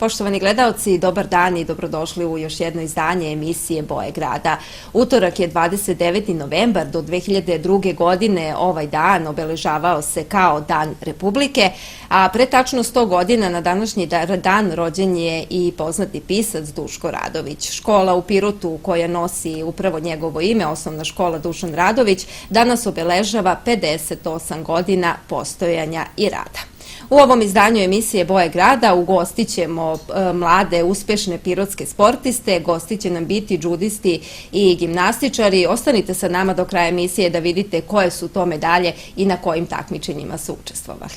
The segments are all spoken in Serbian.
Poštovani gledaoci, dobar dan i dobrodošli u još jedno izdanje emisije Boje grada. Utorak je 29. novembar. Do 2002. godine ovaj dan obeležavao se kao Dan Republike, a pre tačno 100 godina na današnji dan rođen je i poznati pisac Duško Radović. Škola u Pirotu koja nosi upravo njegovo ime, osnovna škola Dušan Radović, danas obeležava 58 godina postojanja i rada. U ovom izdanju emisije Boje grada ugostit ćemo mlade, uspešne pirotske sportiste, gosti će nam biti džudisti i gimnastičari. Ostanite sa nama do kraja emisije da vidite koje su to medalje i na kojim takmičenjima su učestvovali.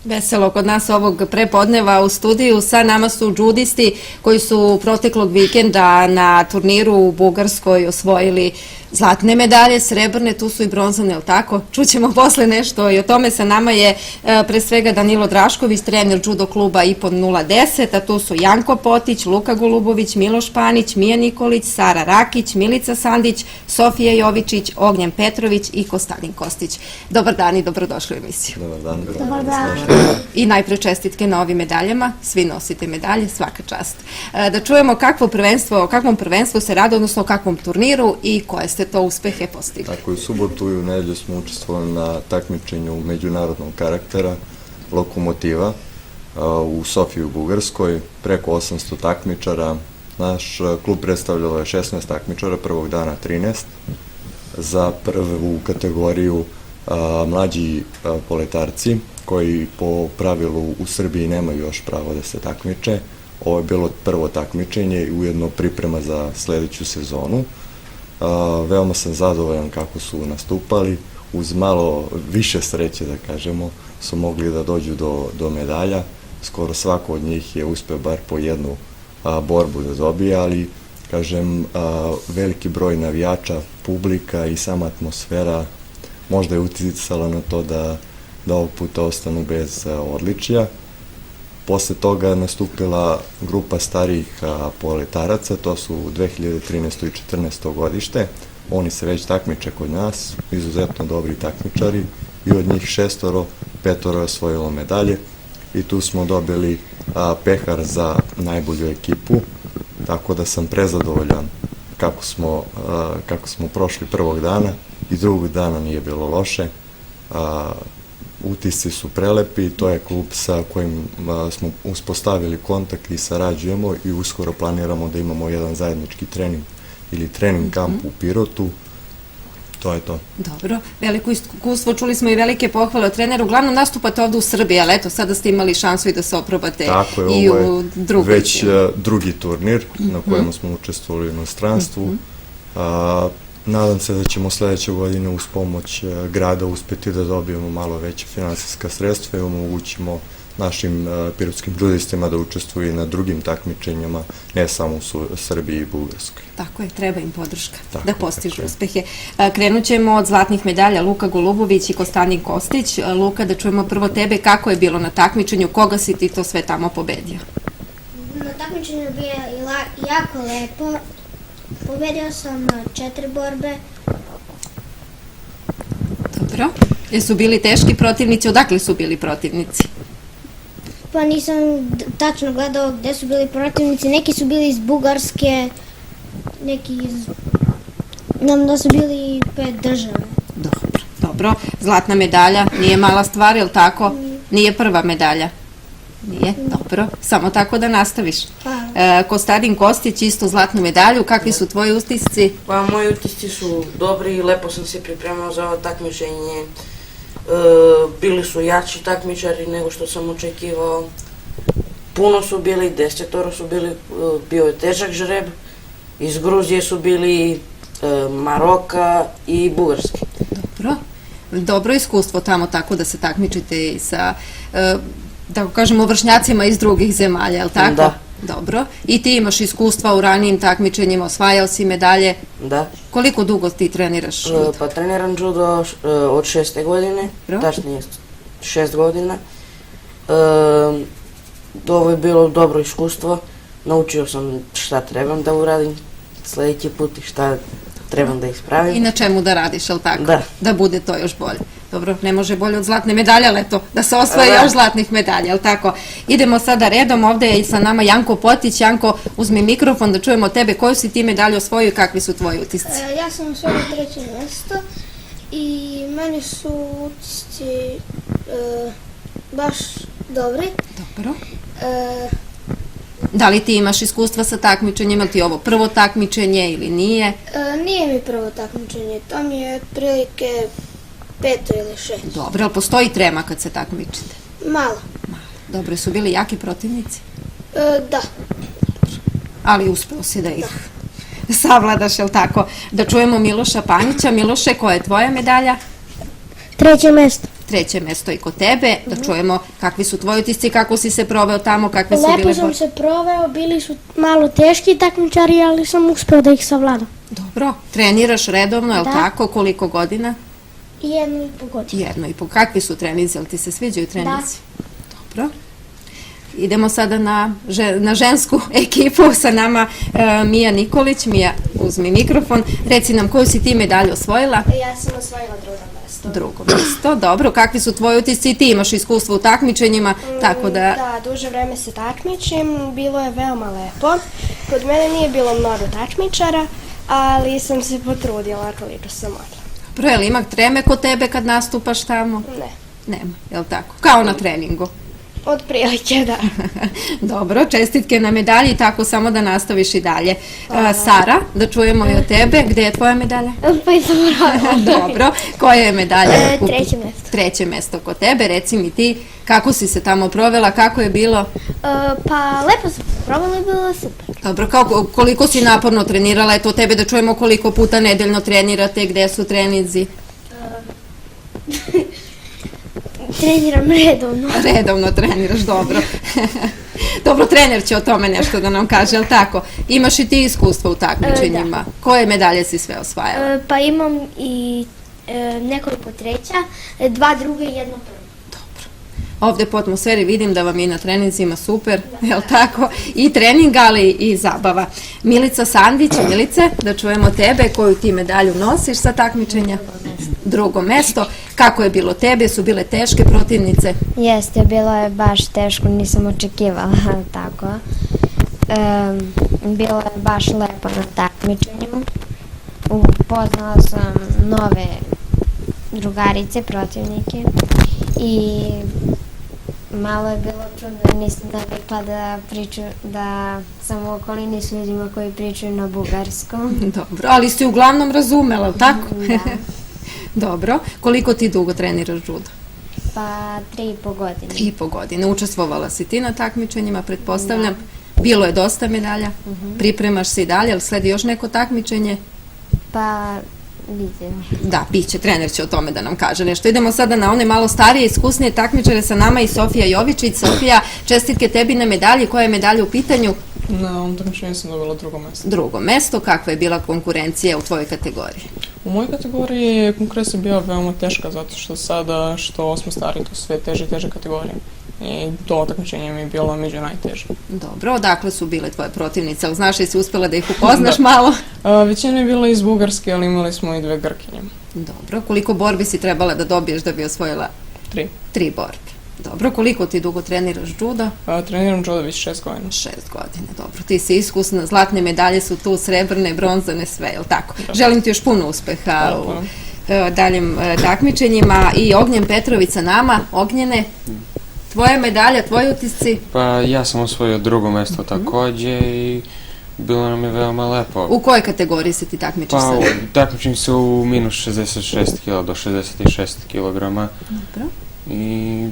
Veselo kod nas ovog prepodneva u studiju. Sa nama su džudisti koji su proteklog vikenda na turniru u Bugarskoj osvojili zlatne medalje, srebrne, tu su i bronzane, je li tako? Čućemo posle nešto i o tome. Sa nama je pre svega Danilo Drašković, trener judo kluba IPON 010, a tu su Janko Potić, Luka Golubović, Miloš Panić, Mija Nikolić, Sara Rakić, Milica Sandić, Sofija Jovičić, Ognjen Petrović i Konstantin Kostić. Dobar dan i dobrodošli u emisiju. Dobar dan. Dobar dan. I najpre čestitke na ovim medaljama, svi nosite medalje, svaka čast. Da čujemo o kakvom prvenstvu se radi, odnosno o kakvom turniru i koje ste to uspehe postigli. Tako, u subotu i u nedelju smo učestvovali na takmičenju međunarodnog karaktera Lokomotiva u Sofiji u Bugarskoj, preko 800 takmičara. Naš klub predstavljalo je 16 takmičara, prvog dana 13. Za prvu kategoriju mlađi poletarci, koji po pravilu u Srbiji nemaju još pravo da se takmiče. Ovo je bilo prvo takmičenje i ujedno priprema za sledeću sezonu. Veoma sam zadovoljan kako su nastupali. Uz malo više sreće, da kažemo, su mogli da dođu do medalja. Skoro svako od njih je uspeo bar po jednu borbu da dobije, ali, kažem, veliki broj navijača, publika i sama atmosfera možda je uticala na to da ovog puta ostanu bez odličija. Posle toga nastupila grupa starijih poletaraca, to su 2013. i 2014. godište. Oni se već takmiče kod nas, izuzetno dobri takmičari, i od njih 6, 5 je osvojilo medalje i tu smo dobili pehar za najbolju ekipu, tako da sam prezadovoljan kako smo prošli prvog dana i drugog dana nije bilo loše. Utisci su prelepi, to je klub sa kojim smo uspostavili kontakt i sarađujemo i uskoro planiramo da imamo jedan zajednički trening ili trening kamp u Pirotu. To je to. Dobro, veliko iskustvo, čuli smo i velike pohvale od trenera. Uglavnom nastupate ovde u Srbiji, ali eto, sada ste imali šansu i da se oprobate i u drugoj. Već drugi turnir na kojem smo učestvovali u inostranstvu. Nadam se da ćemo sledeće godine uz pomoć grada uspeti da dobijemo malo veće finansijska sredstva i omogućimo našim pirotskim džudistima da učestvuju na drugim takmičenjima, ne samo u Srbiji i Bugarskoj. Tako je, treba im podrška da postižu uspehe. Krenut ćemo od zlatnih medalja Luka Golubović i Konstantin Kostić. Luka, da čujemo prvo tebe, kako je bilo na takmičenju, koga si ti to sve tamo pobedio? Na takmičenju je bilo jako lepo. Pobedio sam 4 borbe. Dobro. Jesu bili teški protivnici? Odakle su bili protivnici? Pa nisam tačno gledao gde su bili protivnici. Neki su bili iz Bugarske, neki iz... Znam da su bili 5 država. Dobro. Zlatna medalja nije mala stvar, je li tako? Nije prva medalja? Nije? Dobro. Samo tako da nastaviš. Konstantin Kostić, isto zlatnu medalju. Kakvi su tvoji utisci? Pa, moji utisci su dobri i lepo sam se pripremao za ovo takmičenje. Bili su jači takmičari nego što sam očekivao. Puno su bili, 10 su bili, bio je težak žreb. Iz Gruzije su bili, Maroka i Bugarske. Dobro. Dobro iskustvo tamo, tako da se takmičite i sa, da kažemo, vršnjacima iz drugih zemalja, je li tako? Da. Dobro. I ti imaš iskustva u ranijim takmičenjima, osvajao si medalje. Da. Koliko dugo ti treniraš judo? Pa treniram judo od 6. godine, tačnije 6 godina. Ovo je bilo dobro iskustvo. naučio sam šta trebam da uradim sljedeći put i šta trebam da ispravim. I na čemu da radiš, jel tako? Da. Da bude to još bolje. Dobro, ne može bolje od zlatne medalje, ali eto, da se osvoje Da. još zlatnih medalja, jel tako? Idemo sada redom, ovdje je i sa nama Janko Potić. Janko, uzmi mikrofon da čujemo tebe, koju si ti medalju osvojio i kakvi su tvoji utisci? Ja sam osvojila 3. mjesto i meni su utisci baš dobri. Dobro. E, Da li ti imaš iskustva sa takmičenjima, ti je ovo prvo takmičenje ili nije? Nije mi prvo takmičenje, to mi je otprilike 5. ili 6. Dobro, ali postoji trema kad se takmičite? Malo. Dobro, su bili jaki protivnici, Da. ali uspeo si da ih savladaš, jel tako? Da čujemo Miloša Panića. Miloše, koja je tvoja medalja? 3. mjesto. 3. mesto i kod tebe, da čujemo kakvi su tvoji utisci, kako si se proveo tamo, kakve su bile Lepo sam se proveo, bili su malo teški takmičari, ali sam uspeo da ih savladam. Dobro, treniraš redovno, jel Da. tako, koliko godina? 1,5 godina. 1,5. Kakvi su treninzi, jel ti se sviđaju treninzi? Dobro. Idemo sada na žensku ekipu, sa nama Mija Nikolić. Mija, uzmi mikrofon, reci nam koju si ti medalju osvojila? Ja sam osvojila 2. mjesto. 2. mjesto, dobro, kakvi su tvoji utisci i ti imaš iskustvo u takmičenjima, tako da... Da, duže vreme se takmičim, bilo je veoma lepo. Kod mene nije bilo mnogo takmičara, ali sam se potrudila koliko sam mogla. Dobro, jel ima treme kod tebe kad nastupaš tamo? Ne, Nema, jel tako? Kao na treningu. od prilike da. Dobro, čestitke na medalji, tako samo da nastaviš i dalje. Sara, da čujemo i od tebe, gde je tvoja medalja? Pa i zaboravila. Dobro, koja je medalja? 3. mjesto. 3. mesto kod tebe, reci mi ti, kako si se tamo provela, kako je bilo? Pa lepo sam se provela i bilo je super. Dobro, koliko si naporno trenirala, eto tebe da čujemo koliko puta nedeljno trenirate, gde su treninzi? Treniram redovno. Redovno treniraš, dobro. Dobro, trener će o tome nešto da nam kaže, jel tako? Imaš i ti iskustva u takmičenjima. Koje medalje si sve osvajala? Pa imam i nekoliko treća, 2 druge i 1 prvo. Ovde po atmosferi vidim da vam je na treninzima super, jel tako? I trening, ali i zabava. Milica Sandić, Milice, da čujemo tebe, koju ti medalju nosiš sa takmičenja? 2. mesto. Kako je bilo tebe? Su bile teške protivnice? Jeste, bilo je baš teško, nisam očekivala tako. Bilo je baš lepo na takmičenju. Upoznala sam nove drugarice, protivnike i malo je bilo čudno, nisam navikla da sam u okolini s ljudima koji pričaju na bugarskom. Dobro, ali si uglavnom razumela, jel tako? Da. Dobro. Koliko ti dugo treniraš judo? Pa 3,5 godine. 3,5 godine. Učestvovala si ti na takmičenjima, pretpostavljam. Bilo je dosta medalja. Pripremaš se i dalje, ali sledi još neko takmičenje? Pa vidim. Da, biće, trener će o tome da nam kaže nešto. Idemo sada na one malo starije, iskusnije takmičare, sa nama i Sofija Jovičić. Sofija, čestitke tebi na medalji. Koja je medalja u pitanju? Na ovom takmičenju sam dobila 2. mjesto. 2. mesto. Kakva je bila konkurencija u tvojoj kategoriji? U mojoj kategoriji je konkurencija bila veoma teška, zato što sada što smo stari, to su sve teže i teže kategorije. I to takmičenje mi je bilo među najteže. Dobro, odakle su bile tvoje protivnice? Ali znaš, jesi uspjela da ih upoznaš malo? Većina je bila iz Bugarske, ali imali smo i 2 Grkinje. Dobro, koliko borbi si trebala da dobiješ da bi osvojila? 3. 3 borbe. Dobro, koliko ti dugo treniraš judo? Treniram judo već 6 godina. 6 godina, dobro. Ti si iskusna, zlatne medalje su tu, srebrne, bronzane, sve, jel tako? Da. Želim ti još puno uspeha Hvala u puno. daljem takmičenjima. I Ognjen Petrović sa nama. Ognjene, tvoja medalja, tvoji utisci? Pa ja sam osvojio 2. mjesto također i bilo nam je veoma lepo. U kojoj kategoriji se ti takmičiš Pa sada? takmičim se u minus 66 kg do 66 kg Dobro. i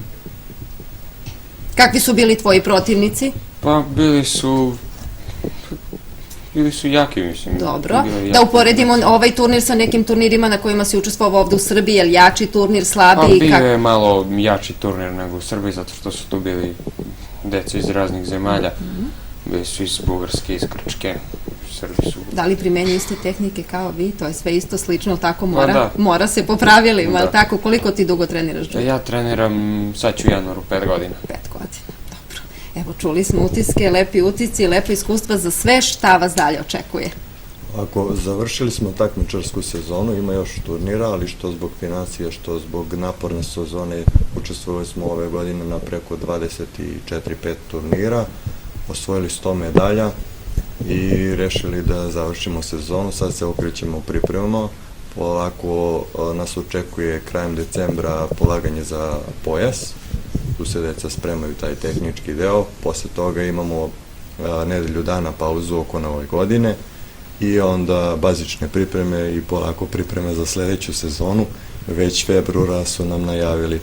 Kakvi su bili tvoji protivnici? pa bili su jaki, mislim. Dobro. Bilo je Da jako uporedimo dobro. ovaj turnir sa nekim turnirima na kojima si učestvovao ovdje u Srbiji, je li jači turnir, Pa slabiji? bio je malo jači turnir nego u Srbiji, zato što su tu bili deca iz raznih zemalja. Bili su iz Bugarske, iz Grčke, Srbi su... Da li primenjuju iste tehnike kao vi? To je sve isto slično, tako Pa da. mora se po pravilima, Da. ali tako? Koliko ti dugo treniraš judo? Ja treniram sad ću u januaru 5 godina. 5 godina, dobro. Evo, Evo, čuli smo utiske, lepi utisci, lepa iskustva za sve. Šta vas dalje očekuje? Ako završili smo takmičarsku sezonu, ima još turnira, ali što zbog financija, što zbog naporne sezone, učestvovali smo ove godine na preko 24-5 turnira, osvojili 100 medalja i rešili da završimo sezonu. Sad se okrećemo u pripremama. Polako nas očekuje krajem decembra polaganje za pojas. Tu se deca spremaju taj tehnički deo. Posle toga imamo nedelju dana pauzu oko Nove godine i onda bazične pripreme i polako pripreme za sledeću sezonu. Već februara su nam najavili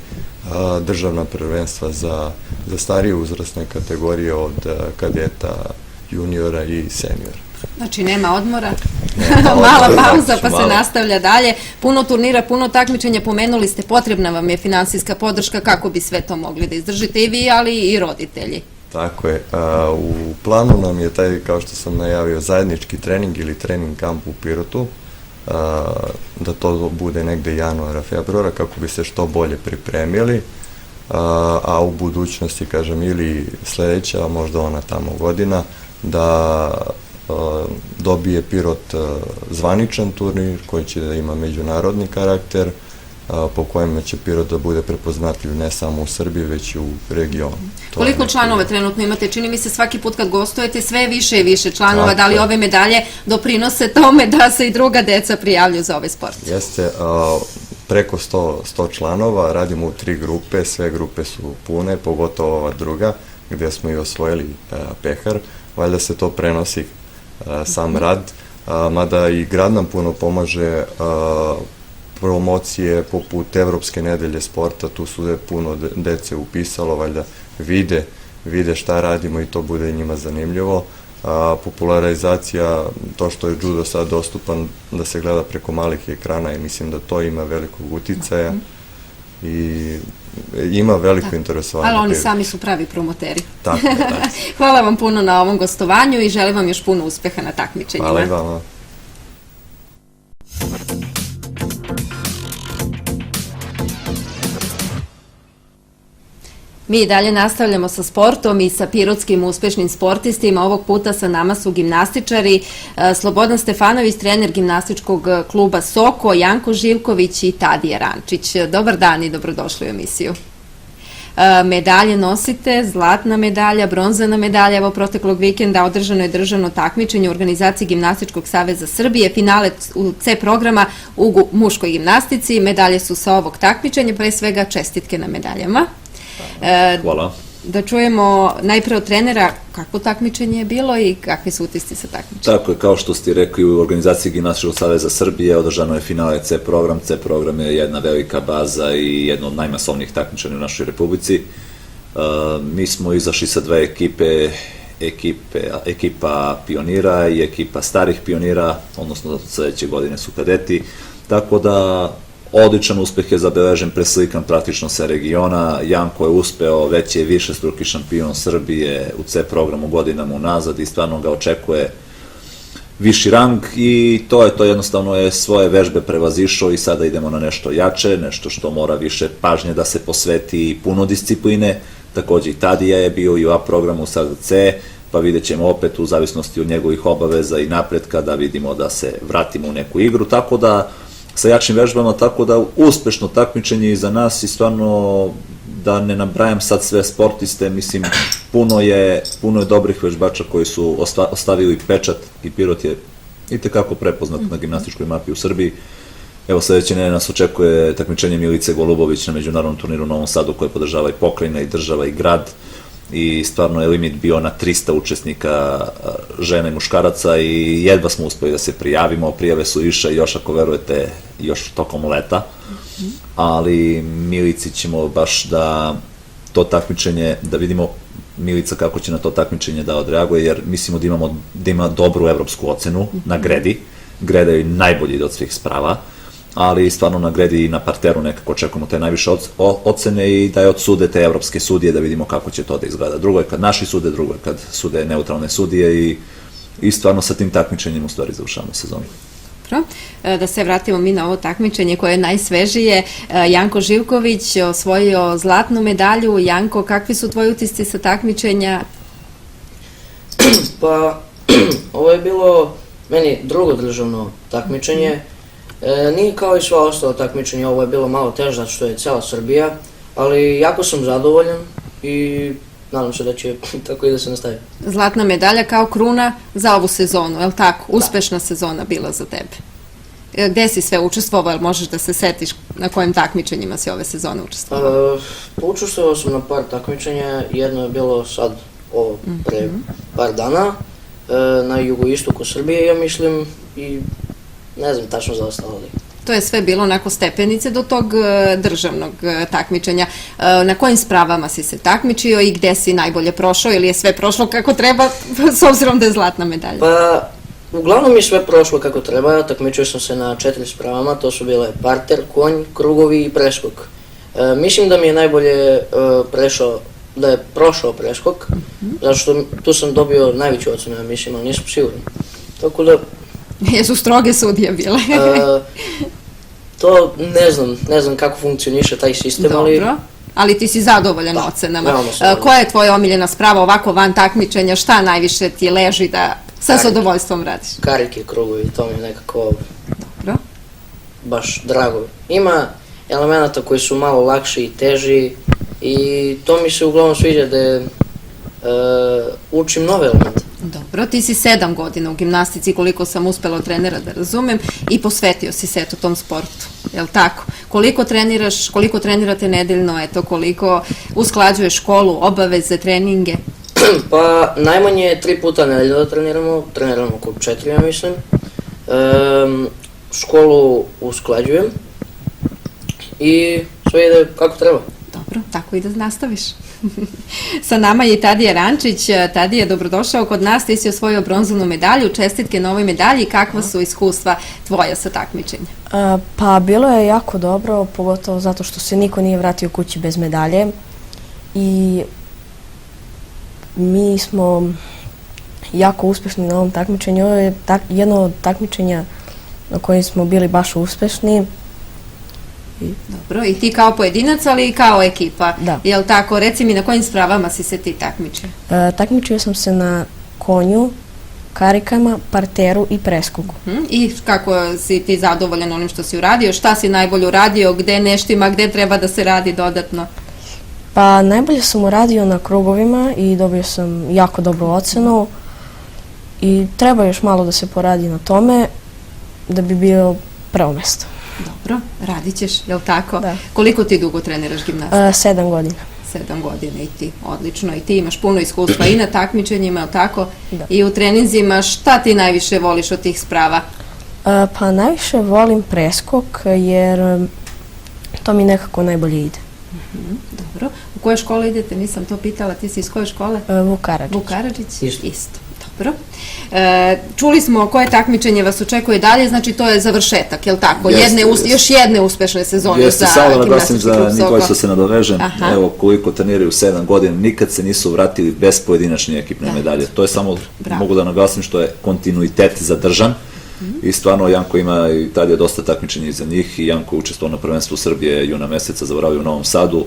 državna prvenstva za starije uzrasne kategorije od kadeta, juniora i seniora. Znači nema odmora, mala pauza pa se nastavlja dalje. Puno turnira, puno takmičenja, pomenuli ste, potrebna vam je finansijska podrška kako bi sve to mogli da izdržite i vi, ali i roditelji. Tako je. U planu nam je taj, kao što sam najavio, zajednički trening ili trening kamp u Pirotu, da to bude negde januara, februara, kako bi se što bolje pripremili, a u budućnosti, kažem, ili sledeća, možda ona tamo godina, da dobije Pirot zvaničan turnir koji će da ima međunarodni karakter, po kojem će Pirot da bude prepoznatljiv ne samo u Srbiji, već i u regionu. Koliko članova trenutno imate? Čini mi se svaki put kad gostujete sve više i više članova. Da li ove medalje doprinose tome da se i druga deca prijavljuju za ovaj sport? Jeste, preko 100 članova, radimo u 3 grupe, sve grupe su pune, pogotovo ova druga, gde smo i osvojili pehar. Valjda se to prenosi sam rad, mada i grad nam puno pomaže, promocije poput Evropske nedelje sporta, tu su puno dece upisalo, valjda vide šta radimo i to bude njima zanimljivo. Popularizacija, to što je judo sad dostupan da se gleda preko malih ekrana, i mislim da to ima velikog uticaja i ima veliko interesovanje. Ali oni sami su pravi promoteri. Tako je. Hvala vam puno na ovom gostovanju i želim vam još puno uspeha na takmičenjima. Hvala i vama. Mi dalje nastavljamo sa sportom i sa pirotskim uspešnim sportistima. Ovog puta sa nama su gimnastičari Slobodan Stefanović, trener gimnastičkog kluba Soko, Janko Živković i Tadija Rančić. Dobar dan i dobrodošli u emisiju. Medalje nosite, zlatna medalja, bronzana medalja. Evo, proteklog vikenda održano je državno takmičenje u organizaciji Gimnastičkog saveza Srbije, finale u C programa u muškoj gimnastici. Medalje su sa ovog takmičenja, pre svega čestitke na medaljama. Hvala. Da čujemo najpre od trenera kakvo takmičenje je bilo i kakvi su utisci sa takmičenja. Tako je, kao što ste rekli, u organizaciji Gimnastičkog saveza Srbije održano je finale C program. C program je jedna velika baza i jedno od najmasovnijih takmičenja u našoj Republici. Mi smo izašli sa dve ekipa pionira i ekipa starih pionira, odnosno sledeće godine su kadeti, tako da odličan uspeh je zabeležen, preslikan praktično sa regiona. Janko je uspeo, već je višestruki šampion Srbije u C programu godinama unazad i stvarno ga očekuje viši rang i to jednostavno je svoje vežbe prevazišao i sada idemo na nešto jače, nešto što mora više pažnje da se posveti i puno discipline. Takođe i Tadija je bio i u A programu, sad C, pa vidjet ćemo opet u zavisnosti od njegovih obaveza i napretka da vidimo da se vratimo u neku igru, tako da sa jačim vežbama, tako da uspešno takmičenje iza nas i stvarno da ne nabrajam sad sve sportiste, mislim puno je dobrih vežbača koji su ostavili pečat i Pirot je itekako prepoznat na gimnastičkoj mapi u Srbiji. Evo sledeće nedelje nas očekuje takmičenje Milice Golubović na međunarodnom turniru u Novom Sadu koje podržava i pokrajina i država i grad i stvarno je limit bio na 300 učesnika žena i muškaraca i jedva smo uspeli da se prijavimo, prijave su više još ako verujete još tokom leta, ali Milici ćemo baš da to takmičenje, da vidimo Milica kako će na to takmičenje da odreaguje, jer mislimo da ima dobru evropsku ocenu na gredi, greda je najbolji od svih sprava, ali stvarno na gredi i na parteru nekako očekujemo te najviše ocene i da je odsude te evropske sudije da vidimo kako će to da izgleda. Drugo je kad naši sude, drugo je kad sude neutralne sudije i stvarno sa tim takmičenjem u stvari završavamo sezonu. Da se vratimo mi na ovo takmičenje koje je najsvežije. Janko Živković osvojio zlatnu medalju. Janko, kakvi su tvoji utisci sa takmičenja Pa, ovo je bilo meni drugo državno takmičenje. Nije kao i sva ostala takmičenja, ovo je bilo malo teže zato što je cela Srbija, ali jako sam zadovoljan i nadam se da će tako i da se nastavi. Zlatna medalja kao kruna za ovu sezonu, je li tako? Uspešna sezona bila za tebe. Gde si sve učestvovao, jel možeš da se setiš na kojim takmičenjima si ove sezone učestvovao? Učestvovao sam na par takmičenja, jedno je bilo sad ovo pre par dana na jugoistoku Srbije, ja mislim, i ne znam tačno za ostalo. To je sve bilo onako stepenice do tog državnog takmičenja. Na kojim spravama si se takmičio i gde si najbolje prošao ili je sve prošlo kako treba s obzirom da je zlatna medalja? Pa, uglavnom je sve prošlo kako treba, takmičio sam se na 4 spravama, to su bile parter, konj, krugovi i preskok. Mislim da mi je najbolje prošao preskok, zato što tu sam dobio najveću ocenu, ja mislim, ali nisam siguran. Tako da... Jesu stroge sudije bile? To ne znam kako funkcioniše taj sistem, ali... Dobro, ali ti si zadovoljan ocenama. veoma sam Koja je tvoja omiljena sprava ovako van takmičenja, šta najviše ti leži da sa zadovoljstvom radiš? Karike, krugovi, to mi je nekako Dobro. baš drago. Ima elemenata koji su malo lakši i teži i to mi se uglavnom sviđa da učim nove elemente. Dobro, ti si 7 godina u gimnastici, koliko sam uspela od trenera da razumem, i posvetio si se tom sportu, je li tako? Koliko treniraš, koliko trenirate nedeljno, koliko usklađuješ školu, obaveze, treninge? Pa, najmanje 3 puta nedeljno da treniramo oko 4, ja mislim. Školu usklađujem i sve ide kako treba. Dobro, tako i da nastaviš. Sa nama je i Tadija Rančić. Tadija, dobrodošao kod nas, ti si osvojio bronzanu medalju, čestitke na ovoj medalji, kakva su iskustva tvoja sa takmičenja? Pa bilo je jako dobro, pogotovo zato što se niko nije vratio kući bez medalje i mi smo jako uspešni na ovom takmičenju. Ovo je jedno od takmičenja na kojem smo bili baš uspešni. Dobro, i ti kao pojedinac, ali i kao ekipa. Da. Jel' tako? Reci mi na kojim spravama si se ti takmičio? Takmičio sam se na konju, karikama, parteru i preskoku. I kako si ti zadovoljan onim što si uradio? Šta si najbolje uradio? Gde neštima? Gde treba da se radi dodatno? Pa najbolje sam uradio na krugovima i dobio sam jako dobru ocenu i treba još malo da se poradi na tome da bi bio prvo mesto. Dobro, radit ćeš, jel' tako? Da. Koliko ti dugo treniraš gimnastiku? 7 godina. 7 godina i ti, odlično. I ti imaš puno iskustva i na takmičenjima, jel' tako? Da. I u treninzima. Šta ti najviše voliš od tih sprava? Pa najviše volim preskok jer to mi nekako najbolje ide. Dobro. U koje škole idete? Nisam to pitala. Ti si iz koje škole? Vuk Karadžić. Vuk Karadžić? Isto. Dobro. Čuli smo koje takmičenje vas očekuje dalje, znači to je završetak, je li tako? Još jedne uspešne sezone za samo naglasim gimnastički klub za Sokol. Nikolića se nadovežem, Aha. evo koliko treniraju 7 godina, nikad se nisu vratili bez pojedinačne ekipne medalje. To je samo, mogu da naglasim, što je kontinuitet zadržan i stvarno Janko ima i Tadija dosta takmičenja iza njih i Janko je učestvovao na prvenstvu Srbije juna meseca, zaboravio u Novom Sadu,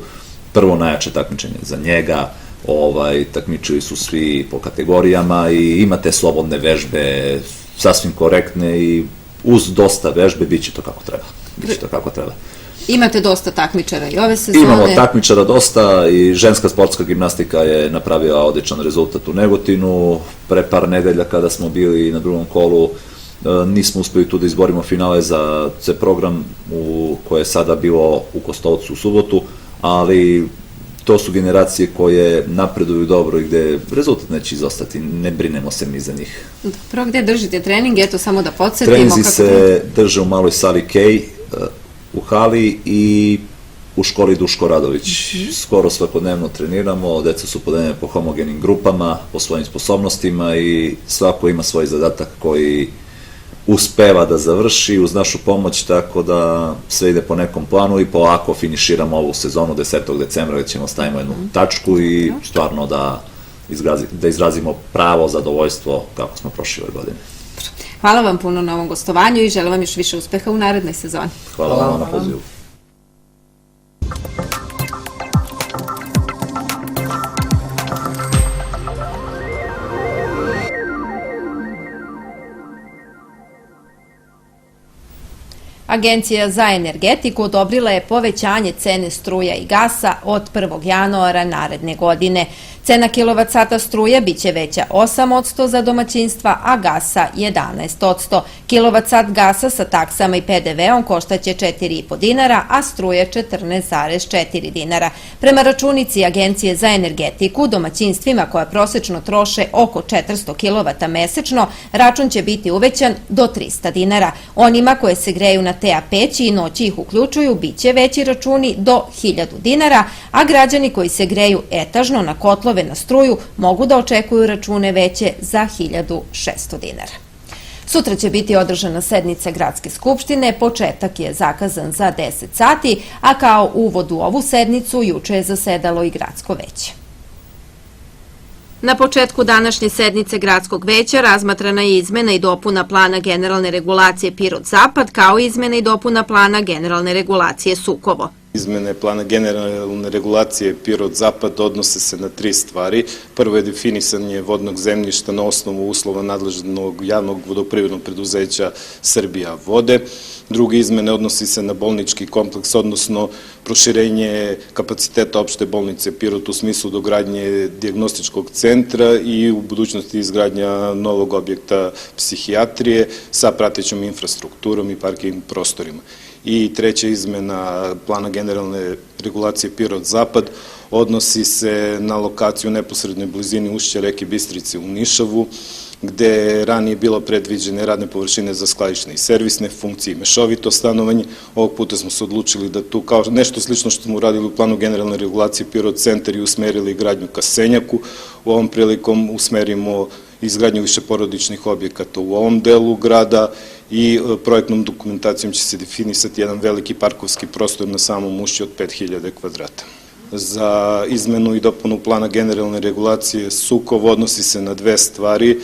prvo najjače takmičenje za njega, takmičili su svi po kategorijama i imate slobodne vežbe, sasvim korektne i uz dosta vežbe bit će to kako treba. Imate dosta takmičara i ove sezone. Imamo takmičara dosta i ženska sportska gimnastika je napravila odličan rezultat u Negotinu. Pre par nedelja kada smo bili na drugom kolu nismo uspeli tu da izborimo finale za C program koje je sada bilo u Kostovcu u subotu, ali to su generacije koje napreduju dobro i gde rezultat neće izostati, ne brinemo se mi za njih. Dobro, gde držite trening? Eto, samo da podsjetimo. Treninzi se drže u maloj sali Kej, u hali i u školi Duško Radović. Skoro svakodnevno treniramo, deca su podeljene po homogenim grupama, po svojim sposobnostima i svako ima svoj zadatak koji uspeva da završi uz našu pomoć, tako da sve ide po nekom planu i polako finiširamo ovu sezonu 10. decembra gde ćemo stavimo jednu tačku i stvarno da izrazimo pravo zadovoljstvo kako smo prošli ove godine. Hvala vam puno na ovom gostovanju i želim vam još više uspeha u narednoj sezoni. Hvala vam na pozivu. Agencija za energetiku odobrila je povećanje cene struja i gasa od 1. januara naredne godine. Cena kilovat-sata struje biće veća 8% za domaćinstva, a gasa 11%. Kilovat-sat gasa sa taksama i PDV-om koštaće 4,5 dinara, a struje 14,4 dinara. Prema računici Agencije za energetiku, domaćinstvima koja prosečno troše oko 400 kilovata mesečno, račun će biti uvećan do 300 dinara. Onima koje se greju na TA peći i noći ih uključuju, biće veći računi do 1000 dinara, a građani koji se greju etažno na kotlove na struju mogu da očekuju račune veće za 1600 dinara. Sutra će biti održana sednica Gradske skupštine, početak je zakazan za 10 sati, a kao uvod u ovu sednicu juče je zasedalo i Gradsko veće. Na početku današnje sednice Gradskog veća razmatrana je izmena i dopuna plana generalne regulacije Pirot-Zapad, kao i izmena i dopuna plana generalne regulacije Sukovo. Izmene plana generalne regulacije Pirot-Zapad odnose se na 3 stvari. Prvo je definisanje vodnog zemljišta na osnovu uslova nadležnog javnog vodoprivrednog preduzeća Srbija vode. Druga izmene odnosi se na bolnički kompleks, odnosno proširenje kapaciteta opšte bolnice Pirot u smislu dogradnje dijagnostičkog centra i u budućnosti izgradnja novog objekta psihijatrije sa pratećom infrastrukturom i parking prostorima. I treća izmena plana generalne regulacije Pirot-Zapad odnosi se na lokaciju u neposrednoj blizini ušća reke Bistrice u Nišavu, gde je ranije bilo predviđene radne površine za skladišne i servisne funkcije i mešovito stanovanje. Ovog puta smo se odlučili da tu, kao nešto slično što smo uradili u planu generalne regulacije Pirot-Centar, i usmerili gradnju ka Senjaku, u ovom prilikom usmerimo izgradnju višeporodičnih objekata u ovom delu grada i projektnom dokumentacijom će se definisati jedan veliki parkovski prostor na samom ušću od 5000 kvadrata. Za izmenu i dopunu plana generalne regulacije Sukovo odnosi se na 2 stvari.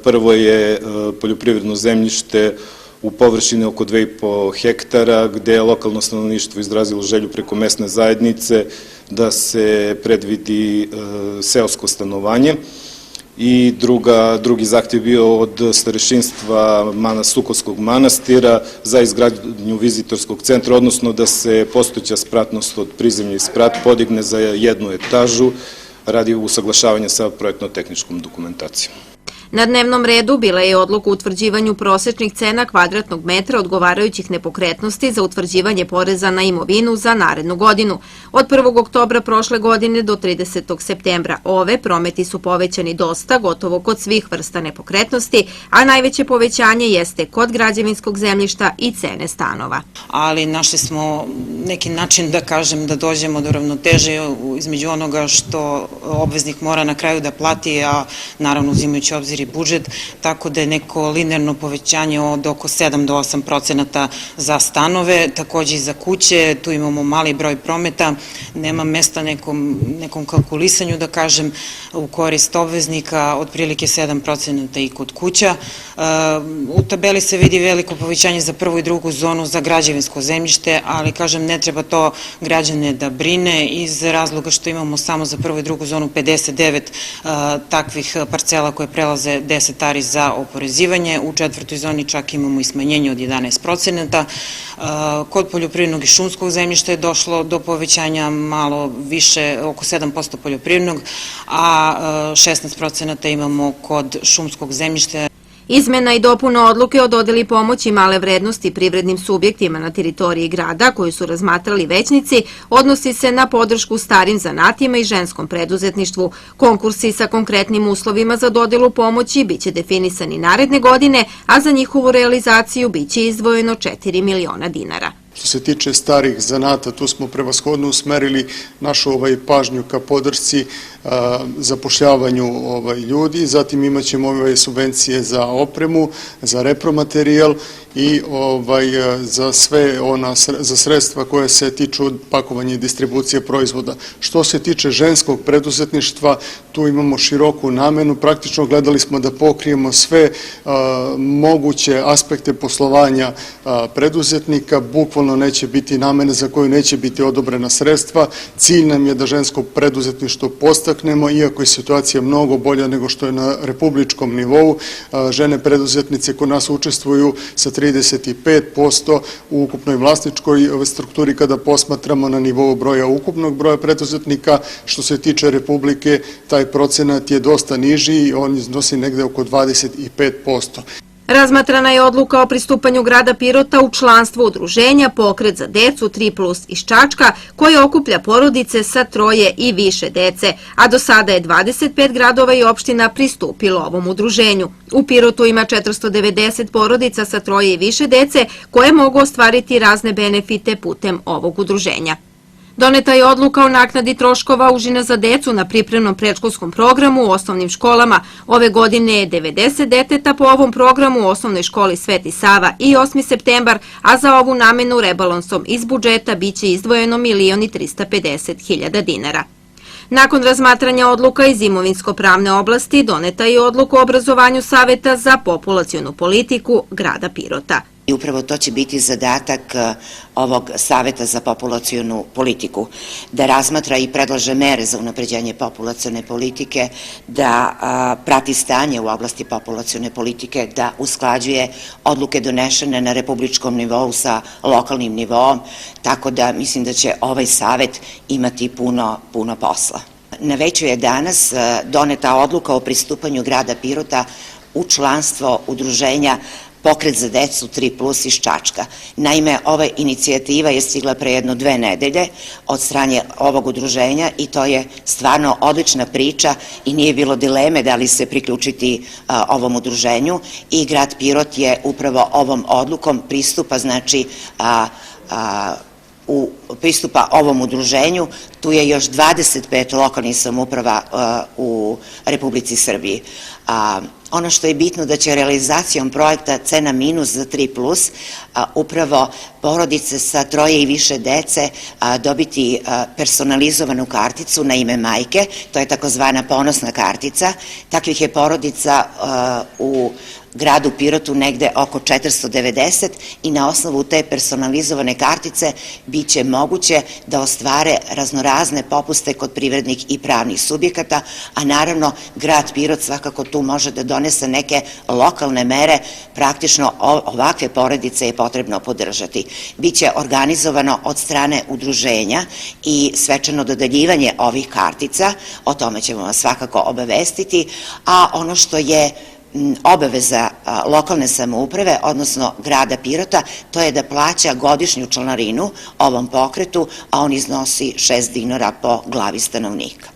Prvo je poljoprivredno zemljište u površini oko 2,5 hektara, gde je lokalno stanovništvo izrazilo želju preko mesne zajednice da se predvidi seosko stanovanje. I drugi zahtjev bio od starešinstva Sukovskog manastira za izgradnju vizitorskog centra, odnosno da se postojeća spratnost od prizemlja i sprat podigne za 1 etažu radi usaglašavanja sa projektno-tehničkom dokumentacijom. Na dnevnom redu bila je odluka o utvrđivanju prosečnih cena kvadratnog metra odgovarajućih nepokretnosti za utvrđivanje poreza na imovinu za narednu godinu. Od 1. oktobra prošle godine do 30. septembra ove prometi su povećani dosta, gotovo kod svih vrsta nepokretnosti, a najveće povećanje jeste kod građevinskog zemljišta i cene stanova. Ali našli smo neki način da kažem da dođemo do ravnoteže između onoga što obveznik mora na kraju da plati, a naravno uzimajući obzir i budžet, tako da je neko linearno povećanje od oko 7 do 8% za stanove, takođe i za kuće, tu imamo mali broj prometa, nema mesta nekom kalkulisanju, da kažem, u korist obveznika, otprilike 7% i kod kuća. U tabeli se vidi veliko povećanje za prvu i drugu zonu za građevinsko zemljište, ali kažem, ne treba to građane da brine iz razloga što imamo samo za prvu i drugu zonu 59 takvih parcela koje prelaze 10 ari za oporezivanje. U 4. zoni čak imamo i smanjenje od 11%. Kod poljoprivrednog i šumskog zemljišta je došlo do povećanja malo više, oko 7% poljoprivrednog, a 16% imamo kod šumskog zemljišta. Izmena i dopuna odluke o dodeli pomoći male vrednosti privrednim subjektima na teritoriji grada, koju su razmatrali većnici, odnosi se na podršku starim zanatima i ženskom preduzetništvu. Konkursi sa konkretnim uslovima za dodelu pomoći biće definisani naredne godine, a za njihovu realizaciju biće izdvojeno 4 miliona dinara. Što se tiče starih zanata, tu smo prevashodno usmerili našu pažnju ka podršci zapošljavanju ljudi, zatim imat ćemo subvencije za opremu, za repromaterijal i za sredstva koje se tiču pakovanja i distribucije proizvoda. Što se tiče ženskog preduzetništva, tu imamo široku namenu, praktično gledali smo da pokrijemo sve moguće aspekte poslovanja preduzetnika, bukvalno neće biti namene za koju neće biti odobrena sredstva. Cilj nam je da žensko preduzetništvo podstaknemo istaknemo, iako je situacija mnogo bolja nego što je na republičkom nivou. Žene preduzetnice kod nas učestvuju sa 35% u ukupnoj vlasničkoj strukturi kada posmatramo na nivou broja ukupnog broja preduzetnika. Što se tiče Republike, taj procenat je dosta niži i on iznosi negde oko 25%. Razmatrana je odluka o pristupanju grada Pirota u članstvo udruženja Pokret za decu 3+ iz Čačka, koje okuplja porodice sa 3 i više dece, a do sada je 25 gradova i opština pristupilo ovom udruženju. U Pirotu ima 490 porodica sa 3 i više dece koje mogu ostvariti razne benefite putem ovog udruženja. Doneta je odluka o naknadi troškova užina za decu na pripremnom predškolskom programu u osnovnim školama. Ove godine je 90 deteta po ovom programu u osnovnoj školi Sveti Sava i 8. septembar, a za ovu namenu rebalansom iz budžeta biće izdvojeno 1.350.000 dinara. Nakon razmatranja odluka iz imovinsko-pravne oblasti, doneta je odluka o obrazovanju Saveta za populacionu politiku grada Pirota. I upravo to će biti zadatak ovog Saveta za populacionu politiku, da razmatra i predlaže mere za unapređenje populacione politike, da prati stanje u oblasti populacione politike, da usklađuje odluke donešene na republičkom nivou sa lokalnim nivoom, tako da mislim da će ovaj Savet imati puno posla. Na veću je danas doneta odluka o pristupanju grada Pirota u članstvo udruženja Pokret za decu 3+ iz Čačka. Naime, ova inicijativa je stigla pre jedno 2 nedelje od strane ovog udruženja i to je stvarno odlična priča i nije bilo dileme da li se priključiti ovom udruženju i grad Pirot je upravo ovom odlukom pristupa ovom udruženju. Tu je još 25 lokalnih samouprava u Republici Srbiji. Ono što je bitno da će realizacijom projekta Cena minus za 3+, upravo porodice sa 3 i više dece dobiti personalizovanu karticu na ime majke, to je takozvana ponosna kartica. Takvih je porodica u gradu Pirotu negde oko 490 i na osnovu te personalizovane kartice bit će moguće da ostvare raznorazne popuste kod privrednih i pravnih subjekata, a naravno grad Pirot svakako tu može da donese neke lokalne mere, praktično ovakve porodice je potrebno podržati. Biće organizovano od strane udruženja i svečano dodeljivanje ovih kartica, o tome ćemo vas svakako obavestiti, a ono što je obaveza lokalne samouprave, odnosno grada Pirota, to je da plaća godišnju članarinu ovom pokretu, a on iznosi 6 dinara po glavi stanovnika.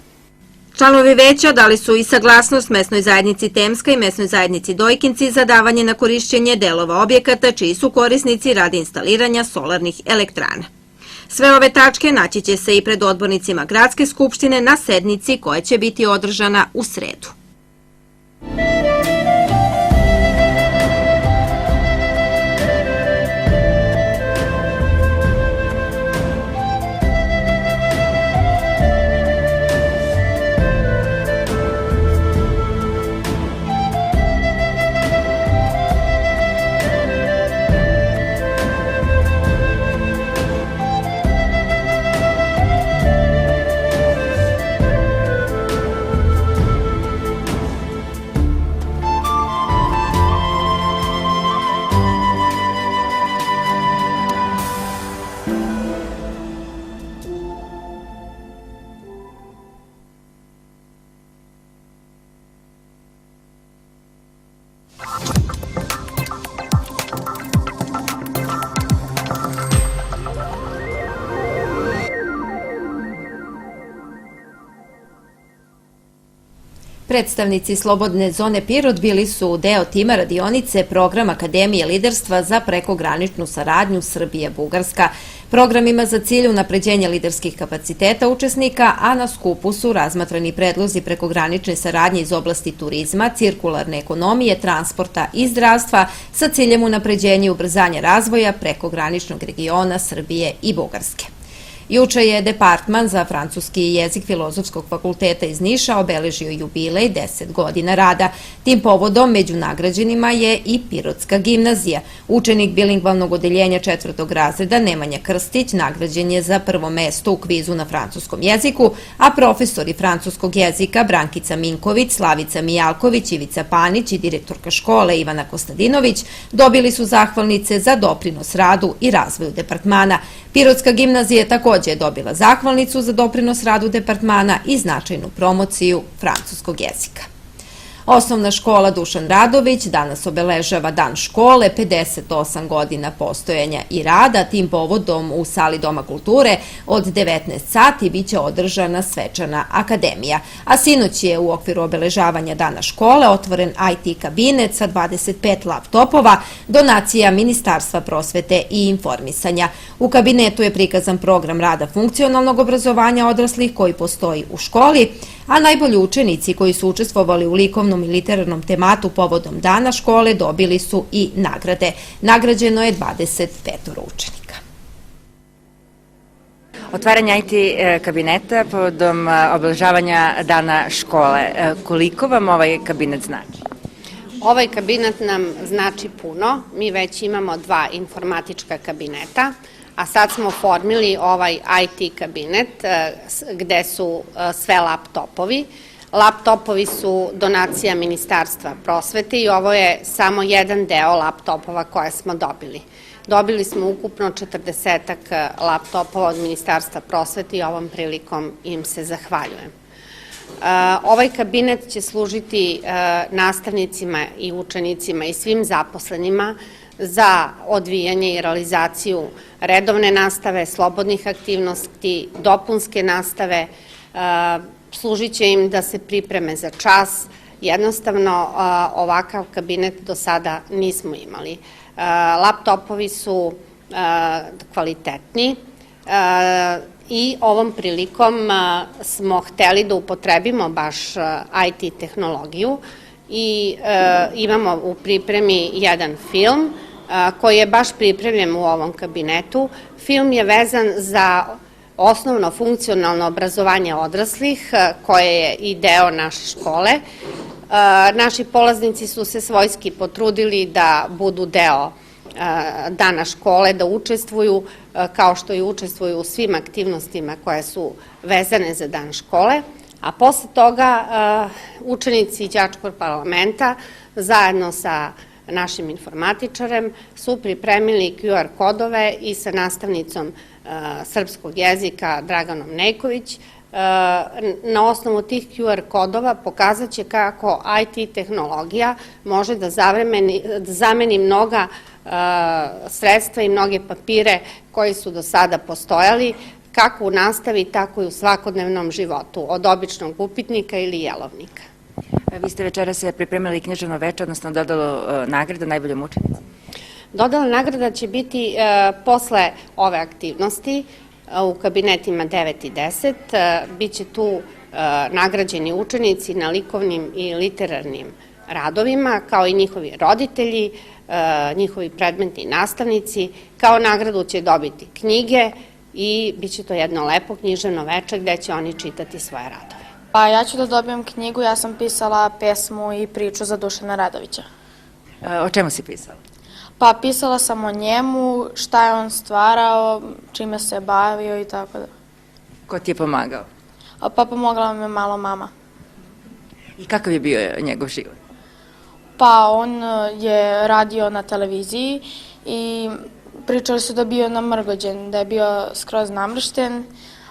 Članovi veća dali su i saglasnost mesnoj zajednici Temska i mesnoj zajednici Dojkinci za davanje na korišćenje delova objekata čiji su korisnici radi instaliranja solarnih elektrana. Sve ove tačke naći će se i pred odbornicima Gradske skupštine na sednici koja će biti održana u sredu. Predstavnici Slobodne zone Pirot bili su deo tima radionice Program Akademije liderstva za prekograničnu saradnju Srbije-Bugarska. Program ima za cilj unapređenje liderskih kapaciteta učesnika, a na skupu su razmatrani predlozi prekogranične saradnje iz oblasti turizma, cirkularne ekonomije, transporta i zdravstva sa ciljem unapređenja i ubrzanja razvoja prekograničnog regiona Srbije i Bugarske. Juče je Departman za francuski jezik Filozofskog fakulteta iz Niša obeležio jubilej 10 godina rada. Tim povodom među nagrađenima je i Pirotska gimnazija. Učenik bilingvalnog odeljenja 4. razreda Nemanja Krstić nagrađen je za prvo mesto u kvizu na francuskom jeziku, a profesori francuskog jezika Brankica Minković, Slavica Mijalković, Ivica Panić i direktorka škole Ivana Kostadinović dobili su zahvalnice za doprinos radu i razvoju departmana. Pirotska gimnazija također je dobila zahvalnicu za doprinos radu departmana i značajnu promociju francuskog jezika. Osnovna škola Dušan Radović danas obeležava Dan škole, 58 godina postojanja i rada. Tim povodom u sali Doma kulture od 19 sati biće održana svečana akademija. A sinoć je u okviru obeležavanja Dana škole otvoren IT kabinet sa 25 laptopova, donacija Ministarstva prosvete i informisanja. U kabinetu je prikazan program rada funkcionalnog obrazovanja odraslih koji postoji u školi, a najbolji učenici koji su učestvovali u likovnom i literarnom tematu povodom Dana škole dobili su i nagrade. Nagrađeno je 25 učenika. Otvaranje IT kabineta povodom obeležavanja Dana škole. Koliko vam ovaj kabinet znači? Ovaj kabinet nam znači puno. Mi već imamo 2 informatička kabineta, a sad smo formili ovaj IT kabinet gde su sve laptopovi. Laptopovi su donacija Ministarstva prosvete i ovo je samo jedan deo laptopova koje smo dobili. Dobili smo ukupno 40 laptopova od Ministarstva prosvete i ovom prilikom im se zahvaljujem. Ovaj kabinet će služiti nastavnicima i učenicima i svim zaposlenima za odvijanje i realizaciju redovne nastave, slobodnih aktivnosti, dopunske nastave, služit će im da se pripreme za čas. Jednostavno, ovakav kabinet do sada nismo imali. Laptopovi su kvalitetni i ovom prilikom smo hteli da upotrebimo baš IT tehnologiju i imamo u pripremi jedan film koji je baš pripremljen u ovom kabinetu. Film je vezan za osnovno funkcionalno obrazovanje odraslih, koje je i deo naše škole. Naši polaznici su se svojski potrudili da budu deo Dana škole, da učestvuju, kao što i učestvuju u svim aktivnostima koje su vezane za Dan škole. A posle toga učenici đačkog parlamenta zajedno sa našim informatičarem su pripremili QR kodove i sa nastavnicom srpskog jezika Draganom Nejković. Na osnovu tih QR kodova pokazat će kako IT tehnologija može da zameni mnoga sredstva i mnoge papire koji su do sada postojali, kako u nastavi, tako i u svakodnevnom životu, od običnog upitnika ili jelovnika. Vi ste večeras pripremili književno veče, odnosno dodalo nagrada najboljom učenici? Dodala nagrada će biti posle ove aktivnosti u kabinetima 9 i 10. Biće tu nagrađeni učenici na likovnim i literarnim radovima, kao i njihovi roditelji, njihovi predmetni nastavnici. Kao nagradu će dobiti knjige i bit će to jedno lepo književno veče gde će oni čitati svoje radove. Pa ja ću da dobijem knjigu, ja sam pisala pesmu i priču za Dušana Radovića. O čemu si pisala? Pa pisala sam o njemu, šta je on stvarao, čime se bavio i tako da. Ko ti je pomagao? Pa pomogla mi je malo mama. I kakav je bio njegov život? Pa on je radio na televiziji i pričali su da je bio namrgođen, da je bio skroz namršten,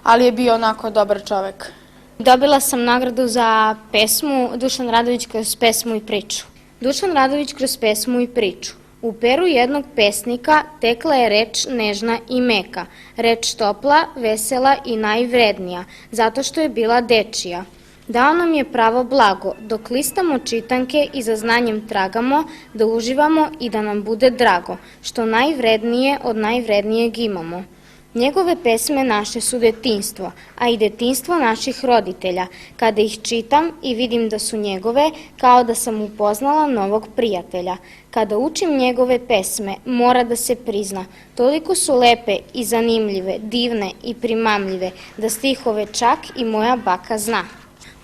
ali je bio onako dobar čovek. Dobila sam nagradu za pesmu Dušan Radović kroz pesmu i priču. Dušan Radović kroz pesmu i priču. U peru jednog pesnika tekla je reč nežna i meka, reč topla, vesela i najvrednija, zato što je bila dečija. Dao nam je pravo blago, dok listamo čitanke i za znanjem tragamo, da uživamo i da nam bude drago, što najvrednije od najvrednijeg imamo. Njegove pesme naše su detinjstvo, a i detinjstvo naših roditelja. Kada ih čitam i vidim da su njegove, kao da sam upoznala novog prijatelja. Kada učim njegove pesme, mora da se prizna, toliko su lepe i zanimljive, divne i primamljive, da stihove čak i moja baka zna.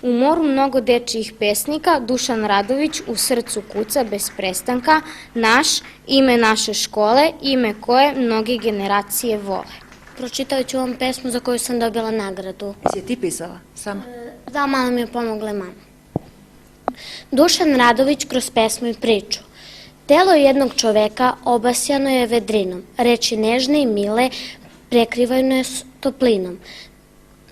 U moru mnogo dečijih pesnika, Dušan Radović u srcu kuca bez prestanka, naš, ime naše škole, ime koje mnoge generacije vole. Pročitat ću vam pesmu za koju sam dobila nagradu. Jesi je ti pisala sama? Da, malo mi je pomogla mama. Dušan Radović kroz pesmu i priču. Telo jednog čoveka obasjano je vedrinom, reči nežne i mile prekrivano je toplinom.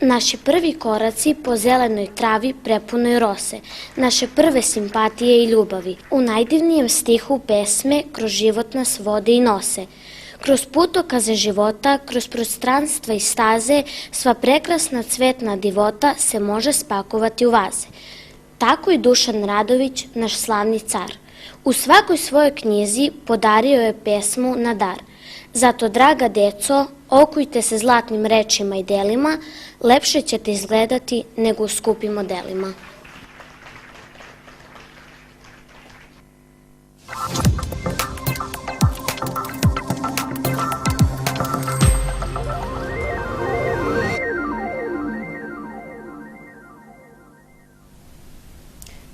Naši prvi koraci po zelenoj travi prepunoj rose, naše prve simpatije i ljubavi. U najdivnijem stihu pesme kroz život nas vode i nose. Kroz putokaze života, kroz prostranstva i staze, sva prekrasna cvetna divota se može spakovati u vaze. Tako i Dušan Radović, naš slavni car. U svakoj svojoj knjizi podario je pesmu na dar. Zato, draga deco, okujte se zlatnim rečima i delima, lepše ćete izgledati nego u skupim modelima.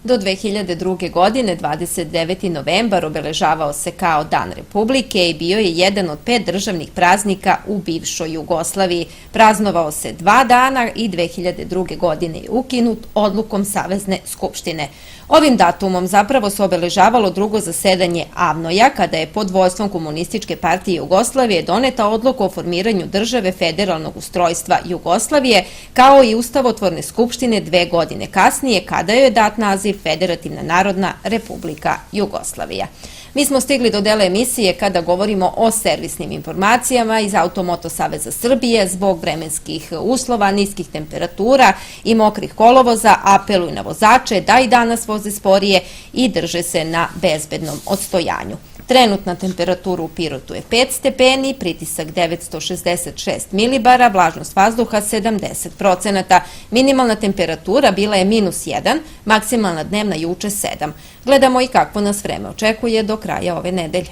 Do 2002. godine, 29. novembar, obeležavao se kao Dan Republike i bio je jedan od 5 državnih praznika u bivšoj Jugoslaviji. Praznovao se 2 dana i 2002. godine je ukinut odlukom Savezne skupštine. Ovim datumom zapravo se obeležavalo drugo zasedanje AVNOJ-a, kada je pod vođstvom Komunističke partije Jugoslavije doneta odluka o formiranju države federalnog ustrojstva Jugoslavije, kao i Ustavotvorne skupštine 2 godine kasnije, kada joj je dat naziv Federativna narodna Republika Jugoslavija. Mi smo stigli do dela emisije kada govorimo o servisnim informacijama iz Automoto Saveza Srbije. Zbog vremenskih uslova, niskih temperatura i mokrih kolovoza apeluju na vozače da i danas voze sporije i drže se na bezbednom odstojanju. Trenutna temperatura u Pirotu je 5 stepeni, pritisak 966 milibara, vlažnost vazduha 70%. Minimalna temperatura bila je -1, maksimalna dnevna juče 7. Gledamo i kakvo nas vreme očekuje do kraja ove nedelje.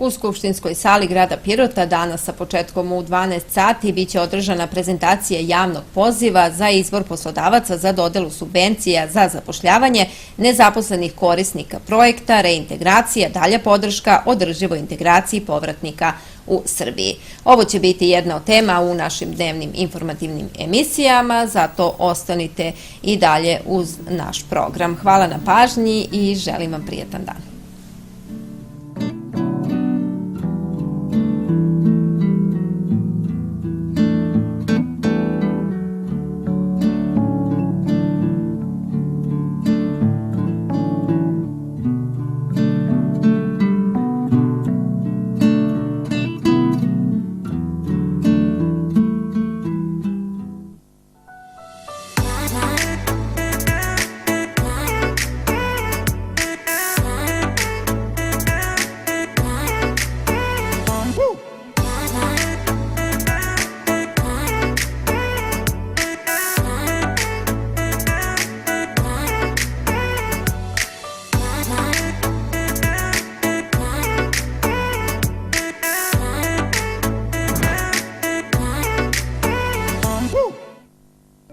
U Skupštinskoj sali grada Pirota danas sa početkom u 12 sati biće održana prezentacija javnog poziva za izbor poslodavaca za dodelu subvencija za zapošljavanje nezaposlenih korisnika projekta, reintegracija, dalja podrška održivoj integraciji povratnika u Srbiji. Ovo će biti jedna od tema u našim dnevnim informativnim emisijama, zato ostanite i dalje uz naš program. Hvala na pažnji i želim vam prijetan dan.